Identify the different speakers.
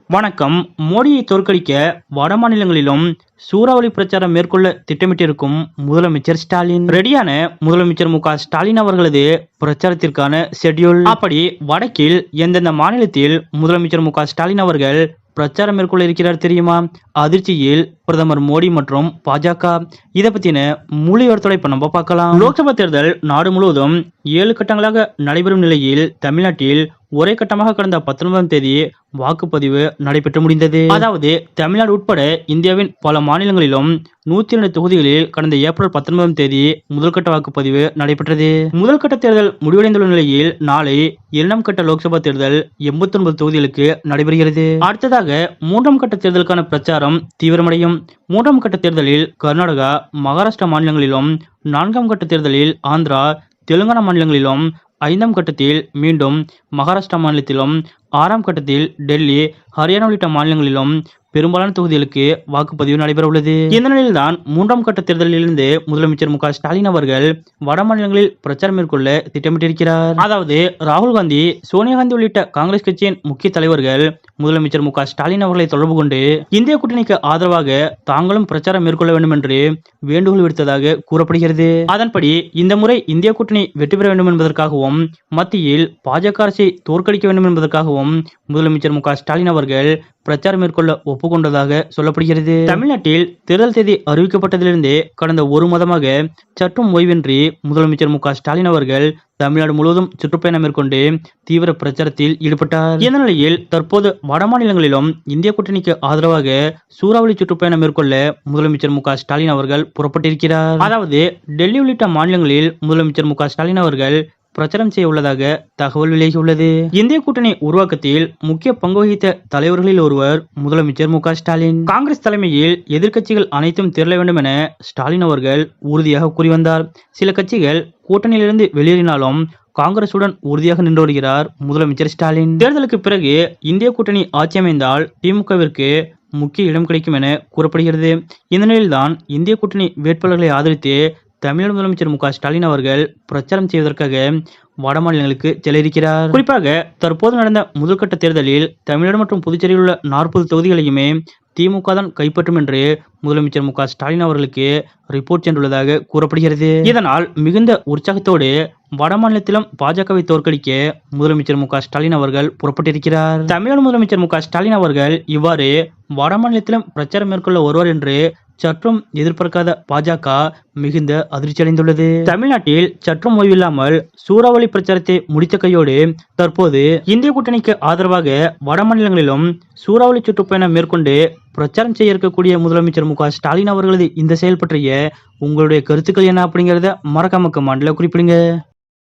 Speaker 1: வணக்கம். மோடியை தோற்கடிக்க வட மாநிலங்களிலும் சூறாவளி பிரச்சாரம் மேற்கொள்ள திட்டமிட்டிருக்கும் முதலமைச்சர் ஸ்டாலின். ரெடியான முதலமைச்சர் மு க ஸ்டாலின் அவர்களது பிரச்சாரத்திற்கான ஷெட்யூல். அப்படி வடக்கில் எந்தெந்த மாநிலத்தில் முதலமைச்சர் மு க ஸ்டாலின் அவர்கள் பிரச்சாரம் மேற்கொள்ள இருக்கிறார் தெரியுமா? அதிர்ச்சியில் பிரதமர் மோடி மற்றும் பாஜக. இதை பத்தின முழு விவரத்தோட இப்ப நம்ம பார்க்கலாம். லோக்சபா தேர்தல் நாடு முழுவதும் 7 கட்டங்களாக நடைபெறும் நிலையில் தமிழ்நாட்டில் ஒரே கட்டமாக கடந்த 19ஆம் தேதி வாக்குப்பதிவு நடைபெற்று முடிந்தது. அதாவது தமிழ்நாடு உட்பட இந்தியாவின் பல மாநிலங்களிலும் 102 தொகுதிகளில் கடந்த ஏப்ரல் 19ஆம் தேதி முதல்கட்ட வாக்குப்பதிவு நடைபெற்றது. முதல்கட்ட தேர்தல் முடிவடைந்துள்ள நிலையில் நாளை 2ஆம் கட்ட லோக்சபா தேர்தல் 89 தொகுதிகளுக்கு நடைபெறுகிறது. அடுத்ததாக 3ஆம் கட்ட தேர்தலுக்கான பிரச்சாரம் தீவிரமடையும். 3ஆம் கட்ட தேர்தலில் கர்நாடகா, மகாராஷ்டிரா மாநிலங்களிலும், 4ஆம் கட்ட தேர்தலில் ஆந்திரா, தெலுங்கானா மாநிலங்களிலும், 5ஆம் கட்டத்தில் மீண்டும் மகாராஷ்டிரா மாநிலத்திலும், 6ஆம் கட்டத்தில் டெல்லி, ஹரியானா உள்ளிட்ட மாநிலங்களிலும் பெரும்பாலான தொகுதிகளுக்கு வாக்குப்பதிவு நடைபெற உள்ளது. இந்த நிலையில்தான் 3ஆம் கட்ட தேர்தலிலிருந்து முதலமைச்சர் மு க ஸ்டாலின் அவர்கள் வட மாநிலங்களில் பிரச்சாரம் மேற்கொள்ள திட்டமிட்டிருக்கிறார். அதாவது ராகுல் காந்தி, சோனியா காந்தி உள்ளிட்ட காங்கிரஸ் கட்சியின் முக்கிய தலைவர்கள் முதலமைச்சர் மு க ஸ்டாலின் அவர்களை தொடர்பு கொண்டு இந்திய கூட்டணிக்கு ஆதரவாக தாங்களும் பிரச்சாரம் மேற்கொள்ள வேண்டும் என்று வேண்டுகோள் விடுத்ததாக கூறப்படுகிறது. அதன்படி இந்த முறை இந்திய கூட்டணி வெற்றி பெற வேண்டும் என்பதற்காகவும் மத்தியில் பாஜக அரசை தோற்கடிக்க வேண்டும் என்பதற்காகவும் முதலமைச்சர் மு க ஸ்டாலின் அவர்கள் பிரச்சாரம் மேற்கொள்ள ஒப்புக்கொண்டதாக சொல்லப்படுகிறது. தமிழ்நாட்டில் தேர்தல் தேதி அறிவிக்கப்பட்டதிலிருந்தே கடந்த ஒரு மாதமாக சற்றும் ஓய்வின்றி முதலமைச்சர் மு க ஸ்டாலின் அவர்கள் தமிழ்நாடு முழுவதும் சுற்றுப்பயணம் மேற்கொண்டு தீவிர பிரச்சாரத்தில் ஈடுபட்டார். இந்த நிலையில் தற்போது வட மாநிலங்களிலும் இந்திய கூட்டணிக்கு ஆதரவாக சூறாவளி சுற்றுப்பயணம் மேற்கொள்ள முதலமைச்சர் மு க ஸ்டாலின் அவர்கள் புறப்பட்டிருக்கிறார். அதாவது டெல்லி உள்ளிட்ட மாநிலங்களில் முதலமைச்சர் மு க ஸ்டாலின் அவர்கள் பிரச்சாரம் செய்ய உள்ளதாக தகவல் விலகியுள்ளது. இந்திய கூட்டணி உருவாக்கத்தில் முக்கிய பங்கு வகித்த தலைவர்களில் ஒருவர் முதலமைச்சர் மு க ஸ்டாலின். காங்கிரஸ் தலைமையில் எதிர்க்கட்சிகள் அனைத்தும் திரள வேண்டும் என ஸ்டாலின் அவர்கள் உறுதியாக கூறி வந்தார். சில கட்சிகள் கூட்டணியிலிருந்து வெளியேறினாலும் காங்கிரசுடன் உறுதியாக நின்று வருகிறார் முதலமைச்சர் ஸ்டாலின். தேர்தலுக்கு பிறகு இந்திய கூட்டணி ஆட்சி அமைந்தால் திமுகவிற்கு முக்கிய இடம் கிடைக்கும் என கூறப்படுகிறது. இந்த நிலையில்தான் இந்திய கூட்டணி வேட்பாளர்களை ஆதரித்து தமிழக முதலமைச்சர் மு க ஸ்டாலின் அவர்கள் பிரச்சாரம் செய்வதற்காக வட மாநிலங்களுக்கு செல்ல இருக்கிறார். குறிப்பாக தற்போது நடந்த முதல்கட்ட தேர்தலில் தமிழ்நாடு மற்றும் புதுச்சேரியில் உள்ள 40 தொகுதிகளையுமே திமுக தான் கைப்பற்றும் என்று முதலமைச்சர் மு க ஸ்டாலின் அவர்களுக்கு ரிப்போர்ட் சென்றுள்ளதாக கூறப்படுகிறது. இதனால் மிகுந்த உற்சாகத்தோடு வட மாநிலத்திலும் பாஜகவை தோற்கடிக்க முதலமைச்சர் மு க ஸ்டாலின் அவர்கள் புறப்பட்டிருக்கிறார். தமிழக முதலமைச்சர் மு க ஸ்டாலின் அவர்கள் இவ்வாறு வட மாநிலத்திலும் பிரச்சாரம் மேற்கொள்ள வருவார் என்று சற்றும் எதிர்பார்க்காத பாஜக மிகுந்த அதிர்ச்சி அடைந்துள்ளது. தமிழ்நாட்டில் சற்றும் ஓய்வில்லாமல் சூறாவளி பிரச்சாரத்தை முடித்த கையோடு தற்போது இந்திய கூட்டணிக்கு ஆதரவாக வட மாநிலங்களிலும் சூறாவளி சுற்றுப்பயணம் மேற்கொண்டு பிரச்சாரம் செய்ய இருக்கக்கூடிய முதலமைச்சர் மு க ஸ்டாலின் அவர்களது இந்த செயல் பற்றிய உங்களுடைய கருத்துக்கள் என்ன அப்படிங்கறத மறக்காம கமெண்ட்ல குறிப்பிடுங்க.